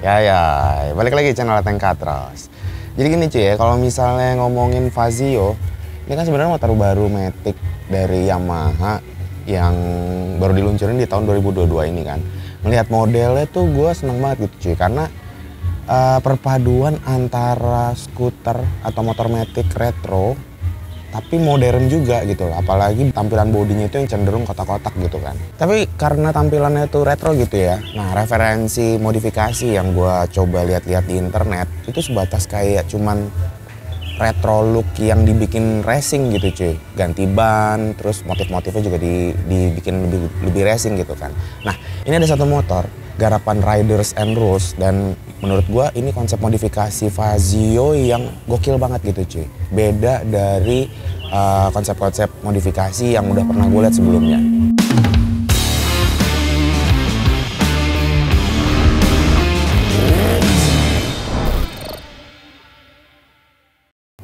Ya, balik lagi channel Tank Katros. Jadi gini cuy ya, kalau misalnya ngomongin Fazio, ini kan sebenarnya motor baru Matic dari Yamaha yang baru diluncurin di tahun 2022 ini kan. Melihat modelnya tuh gue seneng banget gitu cuy, karena perpaduan antara skuter atau motor Matic retro tapi modern juga gitu loh, apalagi tampilan bodinya itu yang cenderung kotak-kotak gitu kan. Tapi karena tampilannya itu retro gitu ya, nah referensi modifikasi yang gue coba lihat-lihat di internet itu sebatas kayak cuman retro look yang dibikin racing gitu cuy, ganti ban, terus motif-motifnya juga dibikin lebih racing gitu kan. Nah ini ada satu motor garapan Riders and Rules, dan menurut gua ini konsep modifikasi Fazio yang gokil banget gitu cuy. Beda dari konsep-konsep modifikasi yang udah pernah gue lihat sebelumnya.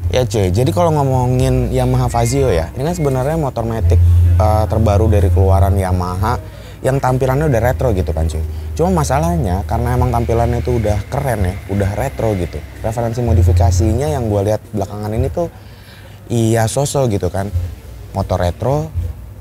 Ya cuy, jadi kalau ngomongin Yamaha Fazio ya, ini kan sebenarnya motor Matic terbaru dari keluaran Yamaha yang tampilannya udah retro gitu kan cuy. Cuma masalahnya karena emang tampilannya itu udah keren ya, udah retro gitu. Referensi modifikasinya yang gue lihat belakangan ini tuh iya sosok gitu kan. Motor retro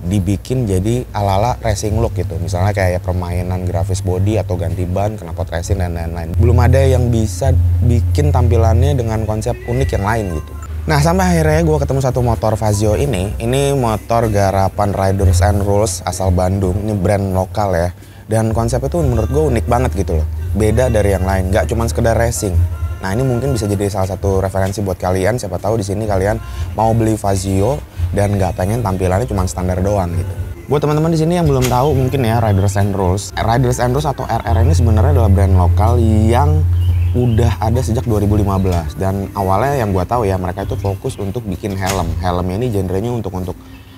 dibikin jadi ala-ala racing look gitu. Misalnya kayak permainan grafis body atau ganti ban, knalpot racing dan lain-lain. Belum ada yang bisa bikin tampilannya dengan konsep unik yang lain gitu. Nah sampai akhirnya gue ketemu satu motor Fazio ini motor garapan Riders and Rules asal Bandung, ini brand lokal ya. Dan konsepnya tuh menurut gue unik banget gitu loh, beda dari yang lain, gak cuma sekedar racing. Nah ini mungkin bisa jadi salah satu referensi buat kalian, siapa tahu di sini kalian mau beli Fazio dan gak pengen tampilannya cuma standar doang gitu. Buat teman-teman di sini yang belum tahu mungkin ya Riders and Rules atau RR ini sebenarnya adalah brand lokal yang udah ada sejak 2015, dan awalnya yang gua tahu ya mereka itu fokus untuk bikin helm. Helmnya ini genrenya untuk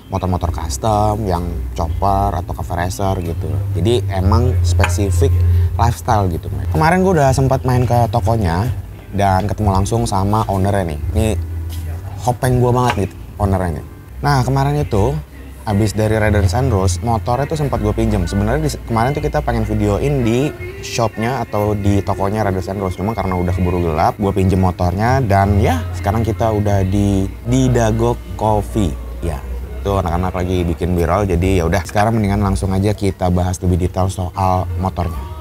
motor-motor custom yang chopper atau cover racer gitu. Jadi emang spesifik lifestyle gitu. Kemarin gua udah sempat main ke tokonya dan ketemu langsung sama ownernya nih. Ini hopeng gua banget gitu ownernya nih. Nah kemarin itu abis dari Riders and Rules, motornya tuh sempat gue pinjem. Sebenarnya kemarin tuh kita pengen videoin di shopnya atau di tokonya Riders and Rules, cuma karena udah keburu gelap, gue pinjem motornya. Dan ya sekarang kita udah di Dago Coffee. Ya itu anak-anak lagi bikin viral, jadi ya udah sekarang mendingan langsung aja kita bahas lebih detail soal motornya.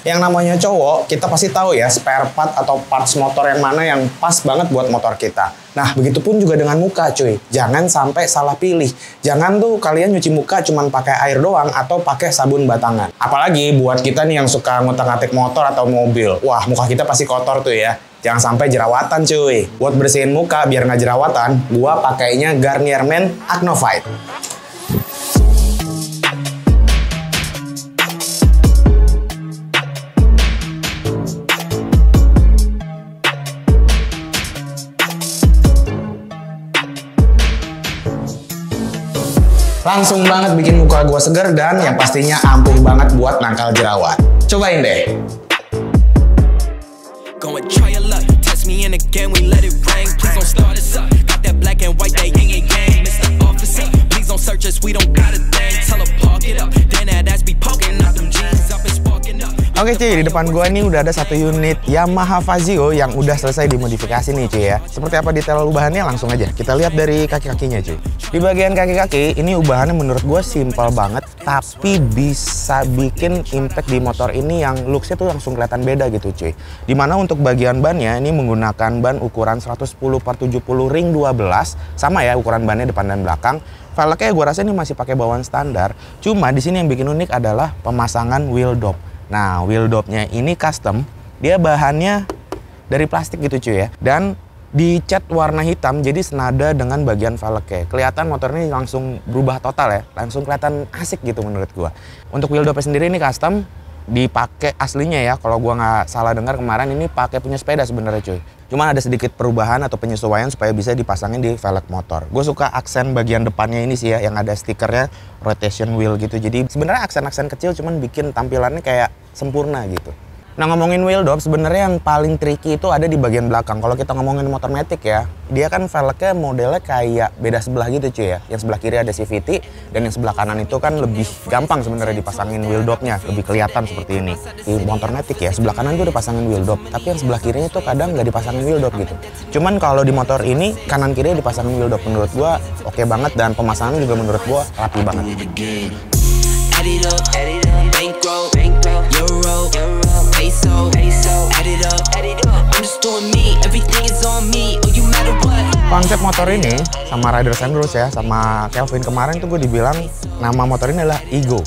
Yang namanya cowok, kita pasti tahu ya spare part atau parts motor yang mana yang pas banget buat motor kita. Nah, begitupun juga dengan muka cuy. Jangan sampai salah pilih. Jangan tuh kalian nyuci muka cuman pakai air doang atau pakai sabun batangan. Apalagi buat kita nih yang suka ngutak-ngatik motor atau mobil. Wah, muka kita pasti kotor tuh ya. Jangan sampai jerawatan cuy. Buat bersihin muka biar nggak jerawatan, gua pakainya Garnier Men Acno Fight. Langsung banget bikin muka gue seger dan yang pastinya ampuh banget buat nangkal jerawat. Cobain deh. Oke cuy, di depan gua nih udah ada satu unit Yamaha Fazio yang udah selesai dimodifikasi nih cuy ya. Seperti apa detail ubahannya langsung aja kita lihat dari kaki-kakinya cuy. Di bagian kaki-kaki ini ubahannya menurut gua simpel banget, tapi bisa bikin impact di motor ini yang looksnya tuh langsung kelihatan beda gitu cuy. Dimana untuk bagian bannya ini menggunakan ban ukuran 110/70 ring 12, sama ya ukuran bannya depan dan belakang. Velgnya gua rasa ini masih pakai bawaan standar. Cuma di sini yang bikin unik adalah pemasangan wheel dop. Nah, wheel dopnya ini custom, dia bahannya dari plastik gitu cuy ya. Dan dicat warna hitam jadi senada dengan bagian velgnya. Kelihatan motor ini langsung berubah total ya, langsung kelihatan asik gitu menurut gua. Untuk wheel dopnya sendiri ini custom, dipakai aslinya ya. Kalau gua nggak salah dengar kemarin ini pakai punya sepeda sebenarnya cuy. Cuma ada sedikit perubahan atau penyesuaian supaya bisa dipasangin di velg motor. Gue suka aksen bagian depannya ini sih ya, yang ada stikernya rotation wheel gitu. Jadi sebenarnya aksen-aksen kecil cuman bikin tampilannya kayak sempurna gitu. Nah, ngomongin wheel dop, sebenarnya yang paling tricky itu ada di bagian belakang. Kalau kita ngomongin motor Matic ya, dia kan velgnya modelnya kayak beda sebelah gitu cuy ya. Yang sebelah kiri ada CVT, dan yang sebelah kanan itu kan lebih gampang sebenarnya dipasangin wheel dopnya, lebih kelihatan seperti ini. Di motor Matic ya, sebelah kanan tuh dipasangin wheel dop, tapi yang sebelah kirinya tuh kadang nggak dipasangin wheel dop gitu. Cuman kalau di motor ini, kanan kirinya dipasangin wheel dop. Menurut gua oke banget, dan pemasangan juga menurut gua rapi banget. Konsep motor ini sama Riders and Rules ya, sama Kelvin kemarin tuh gue dibilang nama motor ini adalah Ego,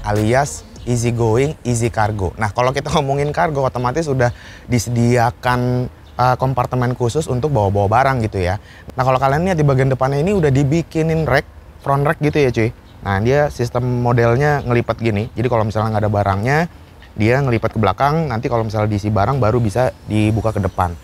alias easy going, easy cargo. Nah, kalau kita ngomongin cargo, otomatis sudah disediakan kompartemen khusus untuk bawa-bawa barang gitu ya. Nah, kalau kalian lihat di bagian depannya ini udah dibikinin rack, front rack gitu ya cuy. Nah, dia sistem modelnya ngelipat gini. Jadi kalau misalnya nggak ada barangnya, dia ngelipat ke belakang. Nanti kalau misalnya diisi barang baru bisa dibuka ke depan.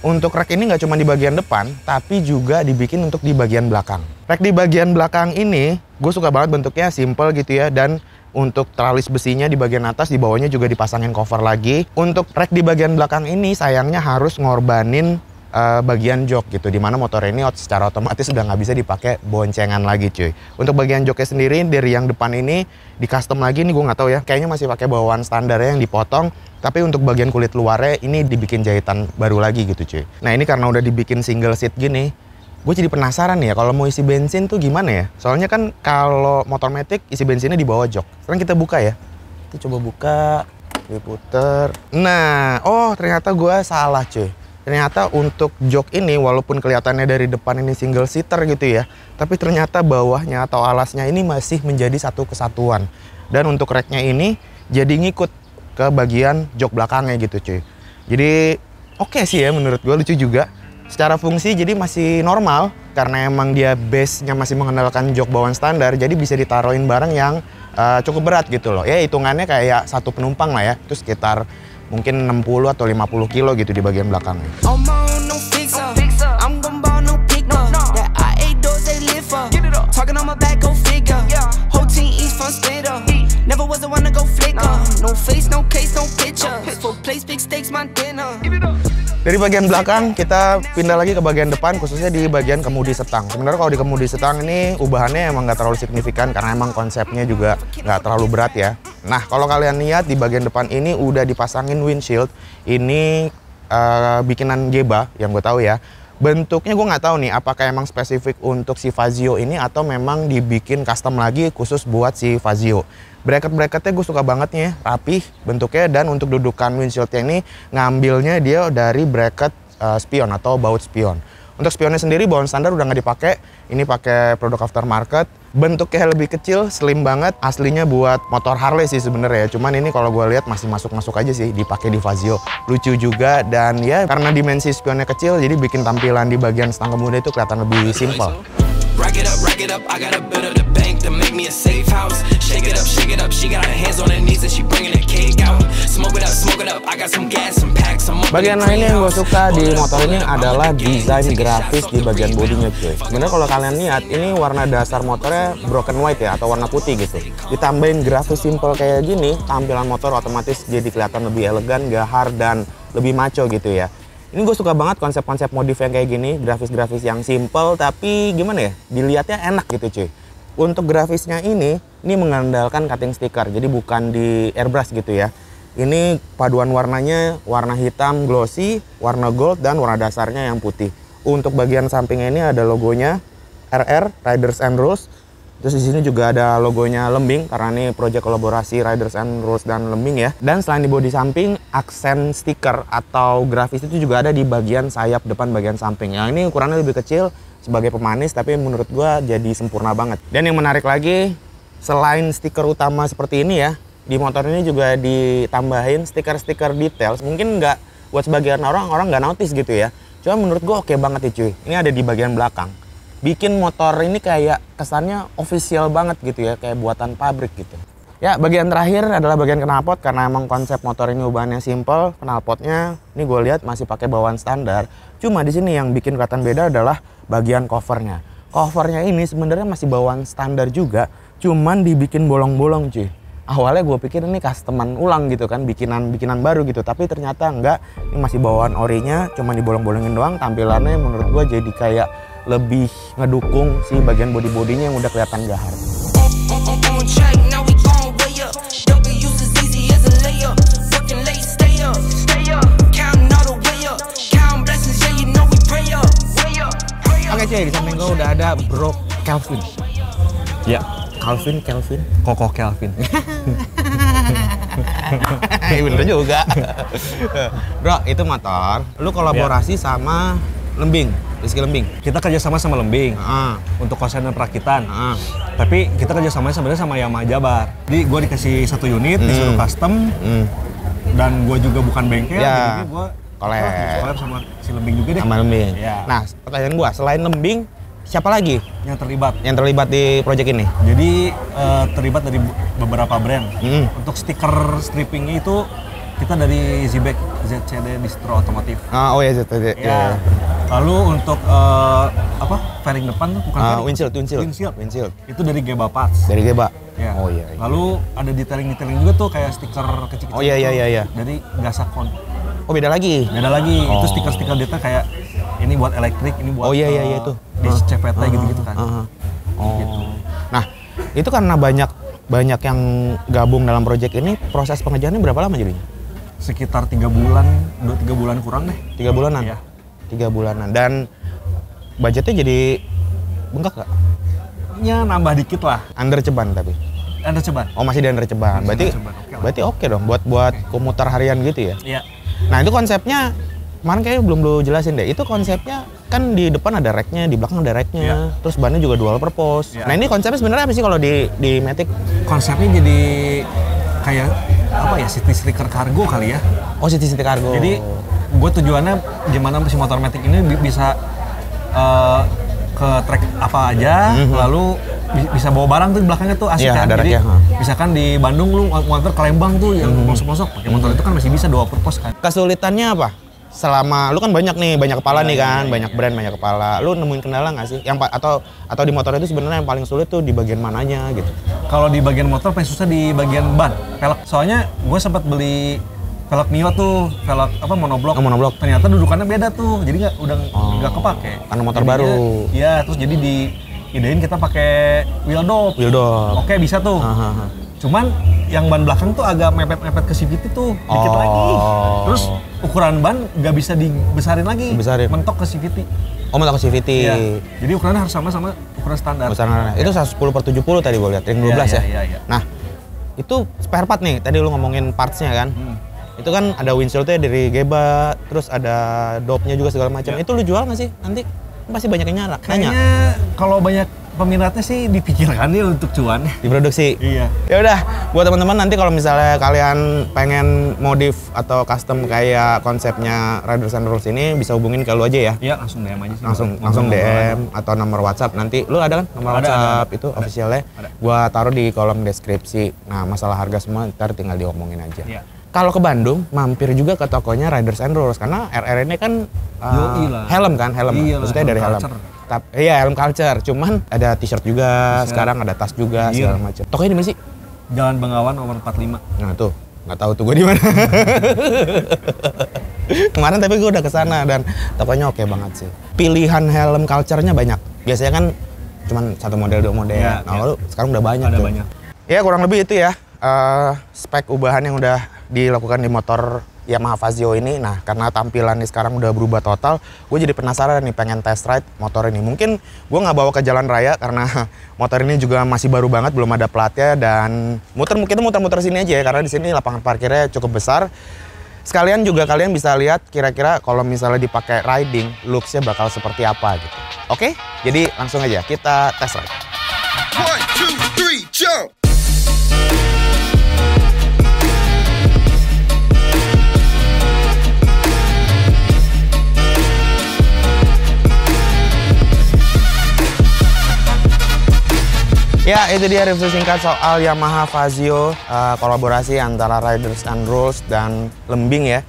Untuk rack ini nggak cuma di bagian depan, tapi juga dibikin untuk di bagian belakang. Rack di bagian belakang ini, gue suka banget bentuknya, simple gitu ya. Dan untuk tralis besinya di bagian atas, di bawahnya juga dipasangin cover lagi. Untuk rack di bagian belakang ini, sayangnya harus ngorbanin bagian jok gitu, dimana motor ini secara otomatis udah nggak bisa dipakai boncengan lagi cuy. Untuk bagian joknya sendiri dari yang depan ini di custom lagi nih, gue nggak tahu ya, kayaknya masih pakai bawaan standarnya yang dipotong, tapi untuk bagian kulit luarnya ini dibikin jahitan baru lagi gitu cuy. Nah, ini karena udah dibikin single seat gini, gue jadi penasaran nih ya kalau mau isi bensin tuh gimana ya. Soalnya kan kalau motor Matic isi bensinnya di bawah jok. Sekarang kita buka ya, kita coba buka, diputer. Nah, oh ternyata gue salah cuy. Ternyata untuk jok ini walaupun kelihatannya dari depan ini single seater gitu ya, tapi ternyata bawahnya atau alasnya ini masih menjadi satu kesatuan. Dan untuk racknya ini jadi ngikut ke bagian jok belakangnya gitu cuy. Jadi oke sih ya, menurut gue lucu juga. Secara fungsi jadi masih normal, karena emang dia base-nya masih mengandalkan jok bawaan standar, jadi bisa ditaruhin barang yang cukup berat gitu loh. Ya hitungannya kayak satu penumpang lah ya, itu sekitar mungkin 60 atau 50 kilo gitu di bagian belakangnya. Dari bagian belakang kita pindah lagi ke bagian depan, khususnya di bagian kemudi setang. Sebenarnya kalau di kemudi setang ini ubahannya emang nggak terlalu signifikan karena emang konsepnya juga nggak terlalu berat ya. Nah, kalau kalian lihat di bagian depan ini udah dipasangin windshield. Ini bikinan Geba yang gue tahu ya. Bentuknya gue nggak tahu nih apakah emang spesifik untuk si Fazio ini atau memang dibikin custom lagi khusus buat si Fazio. Bracket-bracketnya gue suka banget nih, rapih bentuknya, dan untuk dudukan windshieldnya ini ngambilnya dia dari bracket spion atau baut spion. Untuk spionnya sendiri bawaan standar udah nggak dipakai, ini pakai produk aftermarket. Bentuknya lebih kecil, slim banget, aslinya buat motor Harley sih sebenarnya ya. Cuman ini kalau gue lihat masih masuk-masuk aja sih dipakai di Fazio. Lucu juga, dan ya karena dimensi spionnya kecil jadi bikin tampilan di bagian stang kemudian itu kelihatan lebih simple. Rack it up, I gotta build up the bank to make me a safe house. Shake it up, she got her hands on her knees and she bringing the cake out. Smoke it up, I got some gas, some packs, some. Bagian lain yang gue suka di motor ini adalah desain grafis di bagian bodinya cuy. Sebenarnya kalau kalian lihat ini warna dasar motornya broken white ya, atau warna putih gitu. Ditambahin grafis simple kayak gini, tampilan motor otomatis jadi kelihatan lebih elegan, gahar, dan lebih maco gitu ya. Ini gue suka banget konsep-konsep modif yang kayak gini, grafis-grafis yang simple tapi gimana ya, dilihatnya enak gitu cuy. Untuk grafisnya ini mengandalkan cutting sticker, jadi bukan di airbrush gitu ya. Ini paduan warnanya, warna hitam glossy, warna gold, dan warna dasarnya yang putih. Untuk bagian sampingnya ini ada logonya RR, Riders and Rules. Terus di sini juga ada logonya Lembing karena ini proyek kolaborasi Riders and Rules dan Lembing ya. Dan selain di bodi samping, aksen stiker atau grafis itu juga ada di bagian sayap depan bagian samping. Yang ini ukurannya lebih kecil sebagai pemanis, tapi menurut gua jadi sempurna banget. Dan yang menarik lagi, selain stiker utama seperti ini ya, di motor ini juga ditambahin stiker-stiker detail. Mungkin nggak buat sebagian orang nggak notice gitu ya. Cuma menurut gua oke banget ya cuy. Ini ada di bagian belakang. Bikin motor ini kayak kesannya official banget gitu ya, kayak buatan pabrik gitu. Ya, bagian terakhir adalah bagian knalpot, karena emang konsep motor ini ubahannya simple. Knalpotnya ini gue lihat masih pakai bawaan standar. Cuma di sini yang bikin kelihatan beda adalah bagian covernya. Covernya ini sebenarnya masih bawaan standar juga, cuman dibikin bolong-bolong cuy. awalnya gue pikir ini customan ulang gitu kan, bikinan baru gitu, tapi ternyata enggak, ini masih bawaan orinya, cuma dibolong-bolongin doang. Tampilannya menurut gue jadi kayak lebih ngedukung si bagian body-bodinya yang udah kelihatan gahar. Oke cuy, di samping gue udah ada Bro Kelvin. Ya, Kelvin. Koko Kelvin. Bener juga. Bro, itu motor, lu kolaborasi sama Lembing, Rizky Lembing. Kita kerjasama sama Lembing untuk konsen dan perakitan. Tapi kita kerjasamanya sebenarnya sama Yamaha Jabar. Jadi gue dikasih satu unit, disuruh custom, dan gue juga bukan bengkel. Jadi gue collab sama si Lembing juga deh. Sama Lembing. Ya. Nah, pertanyaan gue, selain Lembing, siapa lagi yang terlibat? Yang terlibat di proyek ini? Jadi terlibat dari beberapa brand. Untuk stiker strippingnya itu kita dari Zibek ZCD Distro Otomotif. Oh ya ZCD. Ya. Lalu untuk fairing depan tuh bukan windshield. Itu dari Geba Parts. Dari Geba. Ya. Oh iya. Lalu ada detailing juga tuh kayak stiker kecil-kecil. Oh iya. Dari Gasakon. Oh beda lagi. Itu stiker-stiker detail kayak ini buat elektrik, ini buat itu. Di CPT gitu-gitu kan. Gitu. Nah, itu karena banyak yang gabung dalam proyek ini, proses pengerjaannya berapa lama jadinya? Sekitar 3 bulan, 2-3 bulan kurang deh. 3 bulanan? Iya. 3 bulanan. Dan budgetnya jadi bengkak gak? Ya nambah dikit lah. Under ceban tapi? Under ceban. Oh masih di under ceban. Berarti oke dong buat komuter harian gitu ya? Iya. Nah itu konsepnya, kemarin kayaknya belum lu jelasin deh. Itu konsepnya kan di depan ada racknya, di belakang ada racknya, terus bannya juga dual purpose. Nah ini konsepnya sebenarnya apa sih kalau di Matic? Konsepnya jadi kayak apa ya, city sticker kargo kali ya. Oh city cargo. Jadi gue tujuannya gimana si motor Matic ini bisa ke track apa aja, lalu bisa bawa barang tuh di belakangnya tuh asik kan. Jadi misalkan di Bandung lu motor ke Lembang tuh yang masuk pakai motor itu kan masih bisa dual purpose kan. Kesulitannya apa? Selama lu kan banyak kepala nih kan, banyak brand, banyak kepala. Lu nemuin kendala nggak sih? Atau di motor itu sebenarnya yang paling sulit tuh di bagian mananya gitu? Kalau di bagian motor paling susah di bagian ban, velg. Soalnya gue sempat beli velg Mio tuh, velg monoblok. Monoblok. Ternyata dudukannya beda tuh, jadi nggak kepake. Karena motor baru. Iya, terus jadi idein kita pakai wheel dop. Oke, bisa tuh. Cuman yang ban belakang tuh agak mepet-mepet ke CVT tuh, dikit lagi. Terus ukuran ban nggak bisa dibesarin lagi, mentok ke CVT. Oh, mentok ke CVT. Ya. Jadi ukurannya harus sama ukuran standar. Itu 110/70 tadi gue lihat, ring 12 ya. Nah, itu spare part nih, tadi lu ngomongin partsnya kan. Itu kan ada windshieldnya dari Geba, terus ada dopnya juga segala macam. Itu lu jual nggak sih nanti? Pasti banyak yang nanya. Kayaknya kalau banyak peminatnya sih dipikirkan ya untuk cuan. Diproduksi. Iya. Ya udah, buat teman-teman nanti kalau misalnya kalian pengen modif atau custom kayak konsepnya Riders and Rules ini bisa hubungin ke lu aja ya. Iya, langsung DM aja sih. Langsung DM atau nomor WhatsApp nanti. Lu ada kan nomor WhatsApp itu officialnya? Gua taruh di kolom deskripsi. Nah, masalah harga semua ntar tinggal diomongin aja. Iya. Kalau ke Bandung, mampir juga ke tokonya Riders and Rules karena RR ini kan helm kan, maksudnya dari helm. Iya, helm culture. Cuman ada t-shirt juga, sekarang ada tas juga segala macam. Tokonya di mana sih? Jalan Bengawan nomor 45. Nah tuh, nggak tahu tuh gue di mana. Kemarin tapi gue udah kesana dan tokonya oke banget sih. Pilihan helm culture-nya banyak. Biasanya kan cuman 1 model 2 model. Lalu sekarang udah banyak tuh. Ya kurang lebih itu ya. Spek ubahan yang udah dilakukan di motor Yamaha Fazio ini. Nah, karena tampilannya sekarang udah berubah total, gue jadi penasaran nih pengen test ride motor ini. Mungkin gue nggak bawa ke jalan raya karena motor ini juga masih baru banget, belum ada platnya, dan kita muter-muter sini aja ya karena di sini lapangan parkirnya cukup besar. Sekalian juga kalian bisa lihat kira-kira kalau misalnya dipakai riding, looks-nya bakal seperti apa gitu. Oke? Jadi langsung aja kita test ride. 1, 2, 3, jump! Ya, itu dia review singkat soal Yamaha Fazio, kolaborasi antara Riders and Rules dan Lembing ya.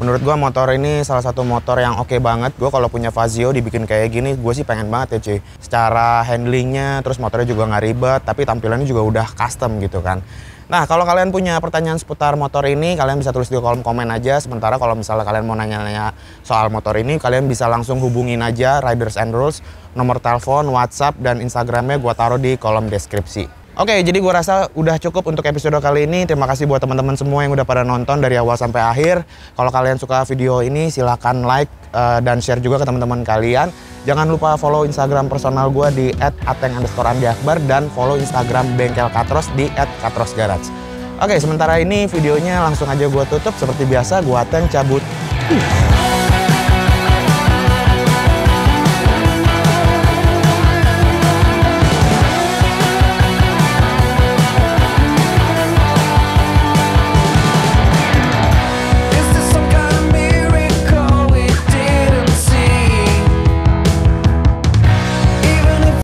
Menurut gue motor ini salah satu motor yang oke banget. Gue kalau punya Fazio dibikin kayak gini, gue sih pengen banget ya cuy. Secara handlingnya, terus motornya juga nggak ribet, tapi tampilannya juga udah custom gitu kan. Nah, kalau kalian punya pertanyaan seputar motor ini, kalian bisa tulis di kolom komen aja. Sementara kalau misalnya kalian mau nanya-nanya soal motor ini, kalian bisa langsung hubungin aja Riders and Rules. Nomor telepon, WhatsApp, dan Instagramnya gue taruh di kolom deskripsi. Oke, jadi gue rasa udah cukup untuk episode kali ini. Terima kasih buat teman-teman semua yang udah pada nonton dari awal sampai akhir. Kalau kalian suka video ini, silahkan like dan share juga ke teman-teman kalian. Jangan lupa follow Instagram personal gue di @ateng_andiakbar dan follow Instagram Bengkel Katros di @katrosgarage. Oke, sementara ini videonya langsung aja gue tutup. Seperti biasa, gue Ateng cabut.